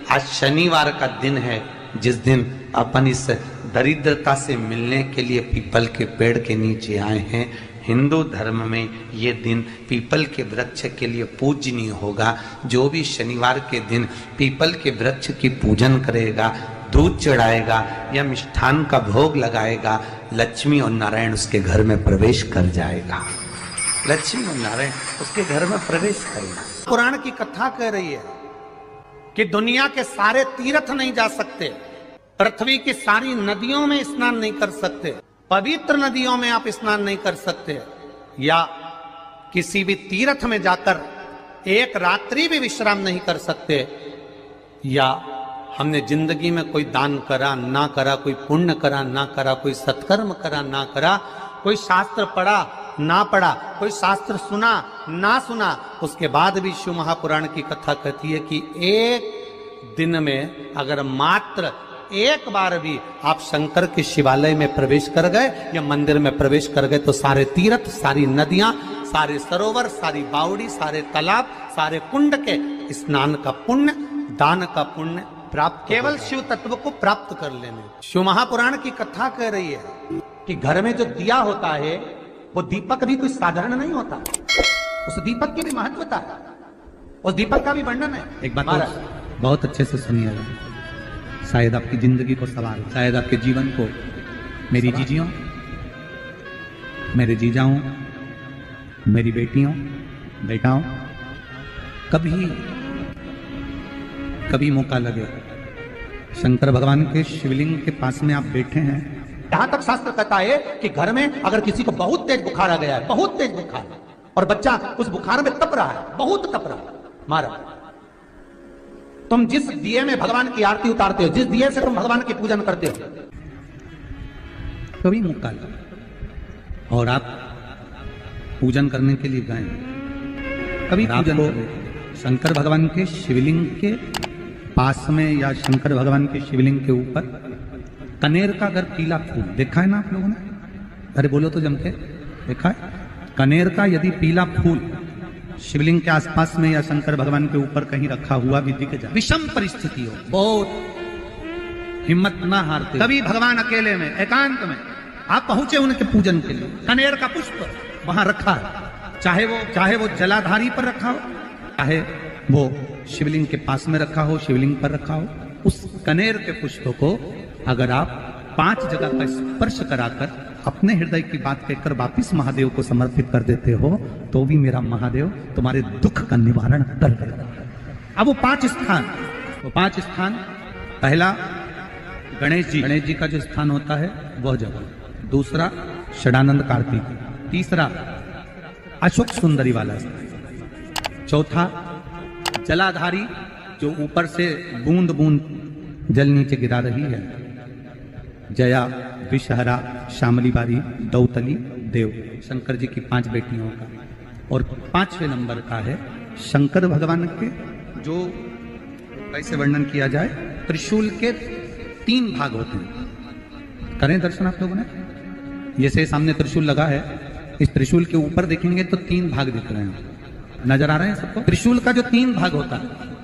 आज शनिवार का दिन है, जिस दिन अपन इस दरिद्रता से मिलने के लिए पीपल के पेड़ के नीचे आए हैं। हिंदू धर्म में ये दिन पीपल के वृक्ष के लिए पूजनीय होगा। जो भी शनिवार के दिन पीपल के वृक्ष की पूजन करेगा, दूध चढ़ाएगा या मिष्ठान का भोग लगाएगा, लक्ष्मी और नारायण उसके घर में प्रवेश कर जाएगा। लक्ष्मी और नारायण उसके घर में प्रवेश करेगा। पुराण की कथा कह रही है कि दुनिया के सारे तीर्थ नहीं जा सकते, पृथ्वी की सारी नदियों में स्नान नहीं कर सकते, पवित्र नदियों में आप स्नान नहीं कर सकते, या किसी भी तीर्थ में जाकर एक रात्रि भी विश्राम नहीं कर सकते, या हमने जिंदगी में कोई दान करा ना करा, कोई पुण्य करा ना करा, कोई सत्कर्म करा ना करा, कोई शास्त्र पढ़ा ना पढ़ा, कोई शास्त्र सुना ना सुना, उसके बाद भी शिव महापुराण की कथा कहती है कि एक दिन में अगर मात्र एक बार भी आप शंकर के शिवालय में प्रवेश कर गए या मंदिर में प्रवेश कर गए तो सारे तीर्थ, सारी नदियां, सारे सरोवर, सारी बावड़ी, सारे तालाब, सारे कुंड के स्नान का पुण्य, दान का पुण्य प्राप्त, केवल शिव तत्व को प्राप्त कर लेने। शिव महापुराण की कथा कह रही है कि घर में जो दिया होता है वो दीपक भी कोई साधारण नहीं होता, उस दीपक की भी महत्वता है, उस दीपक का भी वर्णन है। एक बात बहुत अच्छे से सुनिएगा, शायद आपकी जिंदगी को सवाल, शायद आपके जीवन को, मेरी जीजियों, मेरे जीजाओं, मेरी बेटियों, बेटाओं, कभी मौका लगे, शंकर भगवान के शिवलिंग के पास में आप बैठे हैं। यहां तक शास्त्र कहता है कि घर में अगर किसी को बहुत तेज बुखार आ गया है, बहुत तेज बुखार, और बच्चा उस बुखार में तप रहा है, बहुत तप रहा है, मारा, तुम जिस दिए में भगवान की आरती उतारते हो, जिस दिए से तुम भगवान की पूजन करते हो, कभी मौका लगा और आप पूजन करने के लिए गए, कभी पूजन शंकर भगवान के शिवलिंग के पास में या शंकर भगवान के शिवलिंग के ऊपर कनेर का अगर पीला फूल देखा है ना आप लोगों ने, अरे बोलो तो जम के, देखा है? कनेर का यदि पीला फूल शिवलिंग के आसपास में या शंकर भगवान के ऊपर कहीं रखा हुआ भी दिख जाए, विषम परिस्थिति हो, बहुत हिम्मत ना हारते, कभी भगवान अकेले में एकांत में आप पहुंचे उनके पूजन के लिए, कनेर का पुष्प वहां रखा है, चाहे वो जलाधारी पर रखा हो, चाहे वो शिवलिंग के पास में रखा हो, शिवलिंग पर रखा हो, उस कनेर के पुष्प को अगर आप 5 जगह का स्पर्श कराकर अपने हृदय की बात कहकर वापिस महादेव को समर्पित कर देते हो तो भी मेरा महादेव तुम्हारे दुख का निवारण कर देगा। अब वो 5 स्थान, पहला गणेश जी का जो स्थान होता है वह जगह, दूसरा षडानंद कार्तिक, तीसरा अशोक सुंदरी वाला स्थान, चौथा जलाधारी जो ऊपर से बूंद बूंद जल नीचे गिरा रही है, जया, विषहरा, शामली बारी, दौतली, देव, शंकर जी की 5 बेटियों का, और 5वें नंबर का है शंकर भगवान के, जो कैसे वर्णन किया जाए, त्रिशूल के 3 भाग होते हैं। करें दर्शन आप लोगों ने, जैसे सामने त्रिशूल लगा है, इस त्रिशूल के ऊपर देखेंगे तो 3 भाग दिख रहे हैं, नजर आ रहे हैं सबको? त्रिशूल का जो 3 भाग होता है,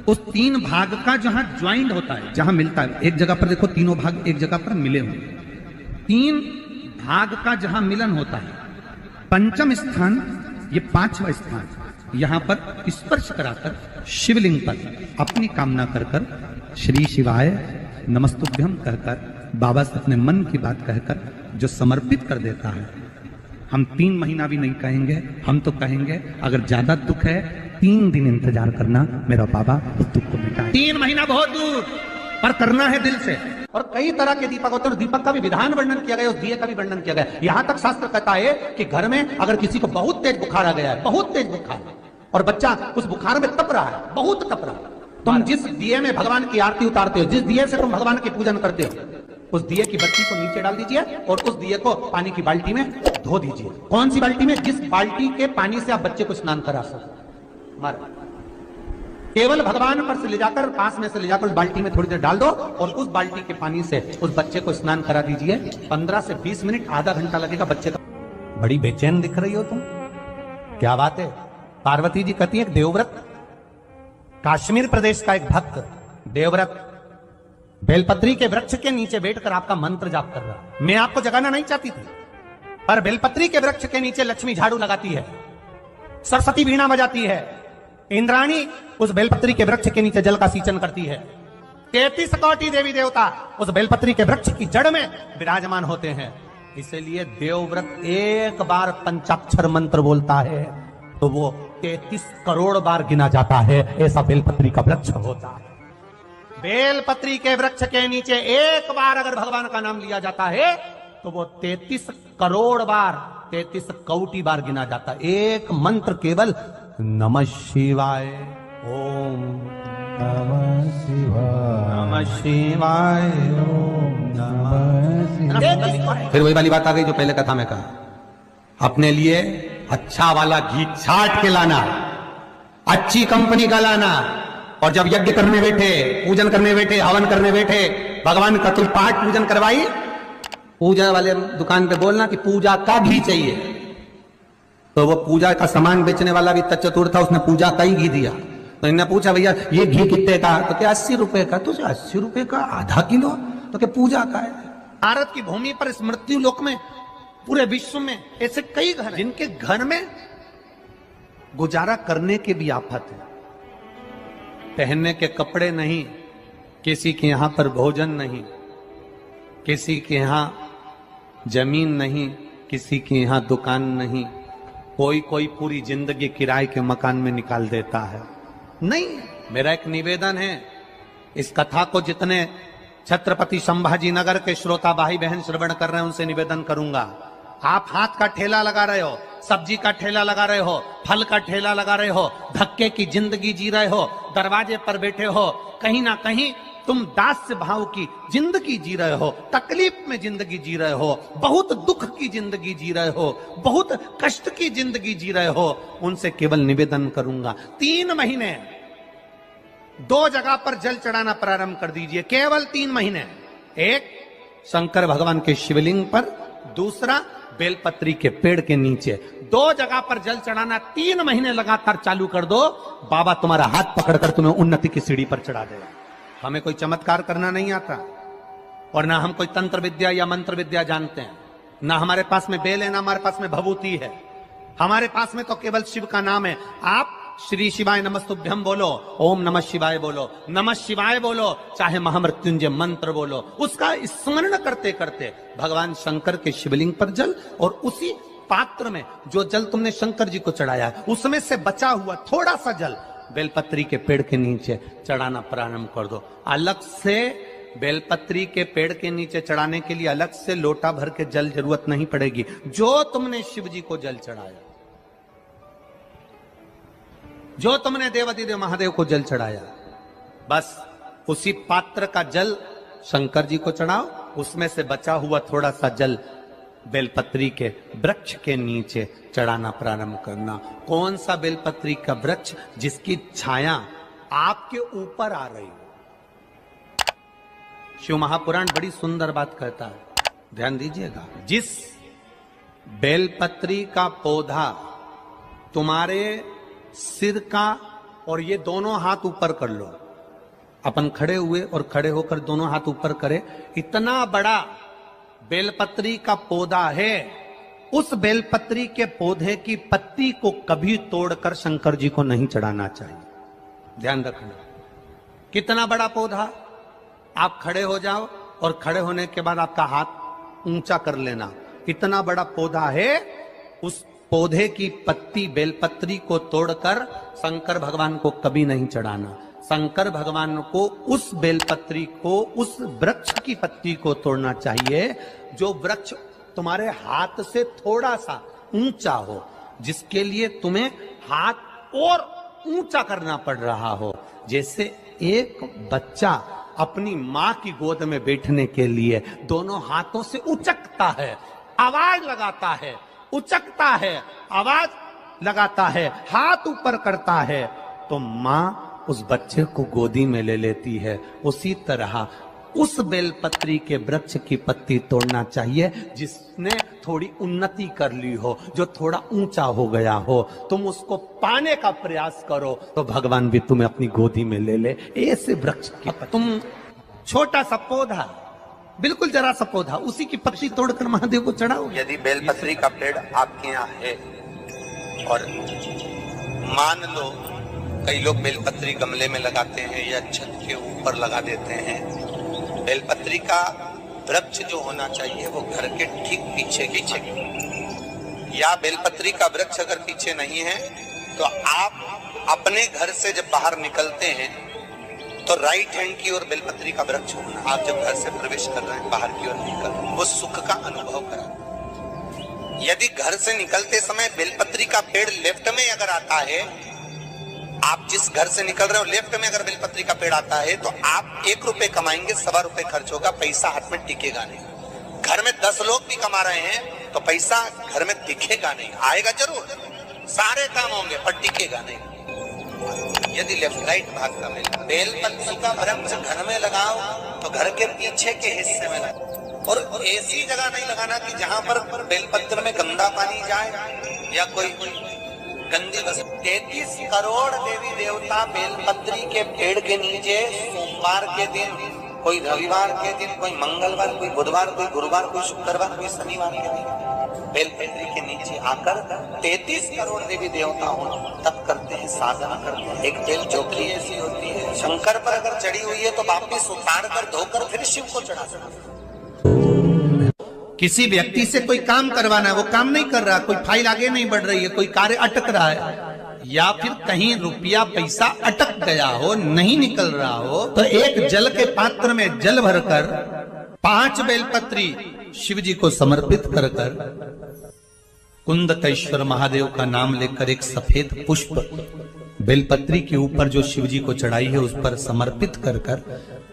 उस 3 भाग का जहां ज्वाइंट होता है, जहां मिलता है, एक जगह पर देखो तीनों भाग एक जगह पर मिले हुए, 3 भाग का जहां मिलन होता है, पंचम स्थान, ये 5वां स्थान, यहां पर स्पर्श कराकर शिवलिंग पर अपनी कामना कर श्री शिवाय नमस्तुभ्यम कहकर बाबा से अपने मन की बात कहकर जो समर्पित कर देता है, हम 3 महीना भी नहीं कहेंगे, हम तो कहेंगे अगर ज्यादा दुख है 3 दिन इंतजार करना, मेरा बाबा उस दुख को मिटाए। 3 महीना बहुत दूर, पर करना है दिल से। और कई तरह के दीपक होते हैं, दीपक का भी विधान वर्णन किया गया, उस दिए का भी वर्णन किया गया। यहां तक शास्त्र कहता है कि घर में अगर किसी को बहुत तेज बुखार आ गया है, बहुत तेज बुखार, और बच्चा उस बुखार में तप रहा है, बहुत तप रहा है, तुम जिस दिए में भगवान की आरती उतारते हो, जिस दिए से तुम भगवान की पूजन करते हो, उस दिए की बत्ती को नीचे डाल दीजिए और उस दिए को पानी की बाल्टी में धो दीजिए। कौन सी बाल्टी में? जिस बाल्टी के पानी से आप बच्चे को स्नान करा सको, केवल भगवान पर से ले जाकर, पास में से ले जाकर उस बाल्टी में थोड़ी देर डाल दो और उस बाल्टी के पानी से उस बच्चे को स्नान करा दीजिए। 15 से 20 मिनट, आधा घंटा लगेगा बच्चे का। बड़ी बेचैन दिख रही हो तुम, क्या बात है? पार्वती जी कहती है देवव्रत कश्मीर प्रदेश का एक भक्त देवव्रत बेलपत्री के वृक्ष के नीचे बैठकर आपका मंत्र जाप कर रहा। मैं आपको जगाना नहीं चाहती थी, पर बेलपत्री के वृक्ष के नीचे लक्ष्मी झाड़ू लगाती है, सरस्वती वीणा बजाती है, इंद्राणी उस बेलपत्री के वृक्ष के नीचे जल का सिंचन करती है, 33 कोटि देवी देवता उस बेलपत्री के वृक्ष की जड़ में विराजमान होते हैं। इसलिए देवव्रत एक बार पंचाक्षर मंत्र बोलता है तो वो 33 करोड़ बार गिना जाता है। ऐसा बेलपत्री का वृक्ष होता है। बेलपत्री के वृक्ष के नीचे एक बार अगर भगवान का नाम लिया जाता है तो वो 33 करोड़ बार, 33 कोटि बार गिना जाता है। एक मंत्र केवल नमः शिवाय, ओम नमः शिवाय, नमः शिवाय, ओम नमः शिवाय। फिर वही वाली बात आ गई जो पहले कथा में कहा, अपने लिए अच्छा वाला घी छाट के लाना, अच्छी कंपनी का लाना, और जब यज्ञ करने बैठे, पूजन करने बैठे, हवन करने बैठे, भगवान का तुम पाठ पूजन करवाई, पूजा वाले दुकान पे बोलना कि पूजा का घी चाहिए। तो वो पूजा का सामान बेचने वाला भी तत्चतुर था, उसने पूजा का ही घी दिया। तो इन्होंने पूछा भैया ये घी कितने का? तो क्या 80 रुपए का? तो 80 रुपए का आधा किलो? तो क्या पूजा का है? भारत की भूमि पर इस मृत्यु लोक में पूरे विश्व में ऐसे कई घर हैं जिनके घर में गुजारा करने के भी आफत है। पहनने के कपड़े नहीं, किसी के यहां पर भोजन नहीं, किसी के यहां जमीन नहीं, किसी के यहां दुकान नहीं, कोई पूरी जिंदगी किराए के मकान में निकाल देता है। नहीं, मेरा एक निवेदन है, इस कथा को जितने छत्रपति संभाजी नगर के श्रोता भाई बहन श्रवण कर रहे हैं उनसे निवेदन करूंगा, आप हाथ का ठेला लगा रहे हो, सब्जी का ठेला लगा रहे हो, फल का ठेला लगा रहे हो, धक्के की जिंदगी जी रहे हो, दरवाजे पर बैठे हो, कहीं ना कहीं तुम दास्य भाव की जिंदगी जी रहे हो, तकलीफ में जिंदगी जी रहे हो, बहुत दुख की जिंदगी जी रहे हो, बहुत कष्ट की जिंदगी जी रहे हो, उनसे केवल निवेदन करूंगा 3 महीने 2 जगह पर जल चढ़ाना प्रारंभ कर दीजिए। केवल 3 महीने, एक शंकर भगवान के शिवलिंग पर, दूसरा बेलपत्री के पेड़ के नीचे, 2 जगह पर जल चढ़ाना 3 महीने लगातार चालू कर दो। बाबा तुम्हारा हाथ पकड़कर तुम्हें उन्नति की सीढ़ी पर चढ़ा देगा। हमें कोई चमत्कार करना नहीं आता, और ना हम कोई तंत्र विद्या या मंत्र विद्या जानते हैं, ना हमारे पास में बेल है, ना हमारे पास में भभूति है। हमारे पास में तो केवल शिव का नाम है। आप श्री शिवाय नमस्तुभ्यम बोलो, ओम नमः शिवाय बोलो, नमः शिवाय बोलो, चाहे महामृत्युंजय मंत्र बोलो, उसका स्मरण करते करते भगवान शंकर के शिवलिंग पर जल, और उसी पात्र में जो जल तुमने शंकर जी को चढ़ाया है उसमें से बचा हुआ थोड़ा सा जल बेलपत्री के पेड़ के नीचे चढ़ाना प्रारंभ कर दो। अलग से बेलपत्री के पेड़ के नीचे चढ़ाने के लिए अलग से लोटा भर के जल जरूरत नहीं पड़ेगी। जो तुमने शिव जी को जल चढ़ाया, जो तुमने देवादिदेव महादेव को जल चढ़ाया, बस उसी पात्र का जल शंकर जी को चढ़ाओ, उसमें से बचा हुआ थोड़ा सा जल बेलपत्री के वृक्ष के नीचे चढ़ाना प्रारंभ करना। कौन सा बेलपत्री का वृक्ष? जिसकी छाया आपके ऊपर आ रही हो। शिव महापुराण बड़ी सुंदर बात कहता है, ध्यान दीजिएगा। जिस बेलपत्री का पौधा तुम्हारे सिर का, और ये दोनों हाथ ऊपर कर लो, अपन खड़े हुए और खड़े होकर दोनों हाथ ऊपर करे, इतना बड़ा बेलपत्री का पौधा है, उस बेलपत्री के पौधे की पत्ती को कभी तोड़कर शंकर जी को नहीं चढ़ाना चाहिए। ध्यान रखना, कितना बड़ा पौधा। आप खड़े हो जाओ और खड़े होने के बाद आपका हाथ ऊंचा कर लेना, इतना बड़ा पौधा है, उस पौधे की पत्ती बेलपत्री को तोड़कर शंकर भगवान को कभी नहीं चढ़ाना। शंकर भगवान को उस बेलपत्री को, उस वृक्ष की पत्ती को तोड़ना चाहिए जो वृक्ष तुम्हारे हाथ से थोड़ा सा ऊंचा हो, जिसके लिए तुम्हें हाथ और ऊंचा करना पड़ रहा हो। जैसे एक बच्चा अपनी मां की गोद में बैठने के लिए दोनों हाथों से उचकता है, आवाज लगाता है, उचकता है, आवाज लगाता है, हाथ ऊपर करता है, तो मां उस बच्चे को गोदी में ले लेती है। उसी तरह उस बेलपत्री के वृक्ष की पत्ती तोड़ना चाहिए जिसने थोड़ी उन्नति कर ली हो, जो थोड़ा ऊंचा हो गया हो। तुम उसको पाने का प्रयास करो तो भगवान भी तुम्हें अपनी गोदी में ले ले। ऐसे वृक्ष की तुम छोटा सा पौधा, बिल्कुल जरा सा पौधा, उसी की पत्ती तोड़कर महादेव को चढ़ाओ। यदि बेलपत्री का पेड़ आपके यहाँ है और मान लो कई लोग बेलपत्री गमले में लगाते हैं या छत के ऊपर लगा देते हैं, बेलपत्री का वृक्ष जो होना चाहिए वो घर के ठीक पीछे या बेलपत्री का वृक्ष अगर पीछे नहीं है तो आप अपने घर से जब बाहर निकलते हैं तो राइट हैंड की ओर बेलपत्री का वृक्ष होना। आप जब घर से प्रवेश कर रहे हैं बाहर की ओर निकल, वो सुख का अनुभव करा। यदि घर से निकलते समय बेलपत्री का पेड़ लेफ्ट में अगर आता है, आप जिस घर से निकल रहे हो लेफ्ट में अगर बेलपत्री का पेड़ आता है तो आप 1 रुपए कमाएंगे, 1.25 रुपए खर्च होगा, पैसा हाथ में टिकेगा नहीं। घर में 10 लोग भी कमा रहे हैं तो पैसा घर में दिखेगा नहीं, आएगा जरूर, सारे काम होंगे पर टिकेगा नहीं। यदि लेफ्ट राइट भाग का बेलपत्री का वृक्ष घर में लगाओ तो घर के पीछे के हिस्से में लगाओ, और ऐसी जगह नहीं लगाना कि जहां पर बेलपत्र में गंदा पानी जाए या कोई गंदी वस्तु। 33 करोड़ देवी देवता बेलपत्री के पेड़ के नीचे सोमवार के दिन, कोई रविवार के दिन, कोई मंगलवार, कोई बुधवार, कोई गुरुवार, कोई शुक्रवार, कोई शनिवार के दिन बेलपत्री के नीचे आकर 33 करोड़ देवी देवता हो तब करते हैं, साधना करते हैं। एक बेल चौकी ऐसी होती है, शंकर पर अगर चढ़ी हुई है तो वापिस उतार कर धोकर फिर शिव को चढ़ा सकते। किसी व्यक्ति से कोई काम करवाना है, वो काम नहीं कर रहा, कोई फाइल आगे नहीं बढ़ रही है, कोई कार्य अटक रहा है, या फिर कहीं रुपया पैसा अटक गया हो, नहीं निकल रहा हो, तो एक जल के पात्र में जल भरकर 5 बेलपत्री शिव जी को समर्पित कर कुंदकेश्वर महादेव का नाम लेकर एक सफेद पुष्प बेलपत्री के ऊपर जो शिव जी को चढ़ाई है उस पर समर्पित कर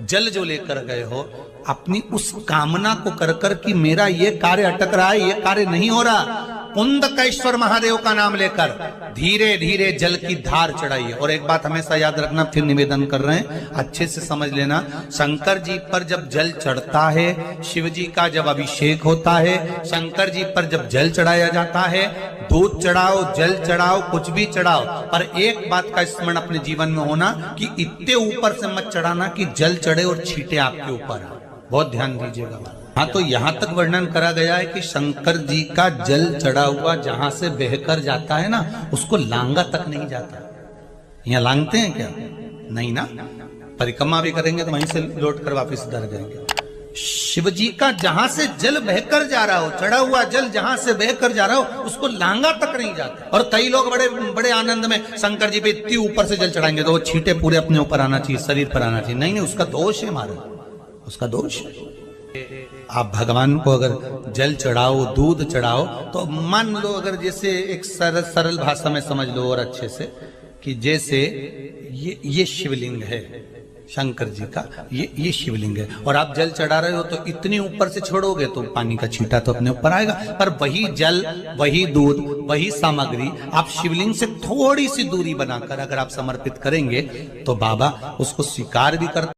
जल जो लेकर गए हो, अपनी उस कामना को कर कि मेरा ये कार्य अटक रहा है, ये कार्य नहीं हो रहा, कुंदकेश्वर महादेव का नाम लेकर धीरे धीरे जल की धार चढ़ाइए। और एक बात हमेशा याद रखना, फिर निवेदन कर रहे हैं, अच्छे से समझ लेना, शंकर जी पर जब जल चढ़ता है, शिव जी का जब अभिषेक होता है, शंकर जी पर जब जल चढ़ाया जाता है, दूध चढ़ाओ, जल चढ़ाओ, कुछ भी चढ़ाओ, पर एक बात का स्मरण अपने जीवन में होना कि इतने ऊपर से मत चढ़ाना कि जल चढ़े और छींटे आपके ऊपर आए। बहुत ध्यान दीजिएगा। हाँ, तो यहाँ तक वर्णन करा गया है कि शंकर जी का जल चढ़ा हुआ जहां से बहकर जाता है ना, उसको लांगा तक नहीं जाता। यहाँ लांगते हैं क्या? नहीं ना, परिक्रमा भी करेंगे तो वहीं से लौट कर वापिस उधर जाएंगे। शिव जी का जहां से जल बहकर जा रहा हो, चढ़ा हुआ जल जहां से बहकर जा रहा हो, उसको लांगा तक नहीं जाता। और कई लोग बड़े बड़े आनंद में शंकर जी पे इतनी ऊपर से जल चढ़ाएंगे तो वो छींटे पूरे अपने ऊपर आना चाहिए, शरीर पर आना चाहिए। नहीं नहीं, उसका दोष है हमारा, उसका दोष है। आप भगवान को अगर जल चढ़ाओ, दूध चढ़ाओ, तो मान लो अगर जैसे एक सरल भाषा में समझ लो और अच्छे से, कि जैसे ये शिवलिंग है शंकर जी का, ये शिवलिंग है, और आप जल चढ़ा रहे हो तो इतनी ऊपर से छोड़ोगे तो पानी का छींटा तो अपने ऊपर आएगा, पर वही जल, वही दूध, वही सामग्री आप शिवलिंग से थोड़ी सी दूरी बनाकर अगर आप समर्पित करेंगे तो बाबा उसको स्वीकार भी करते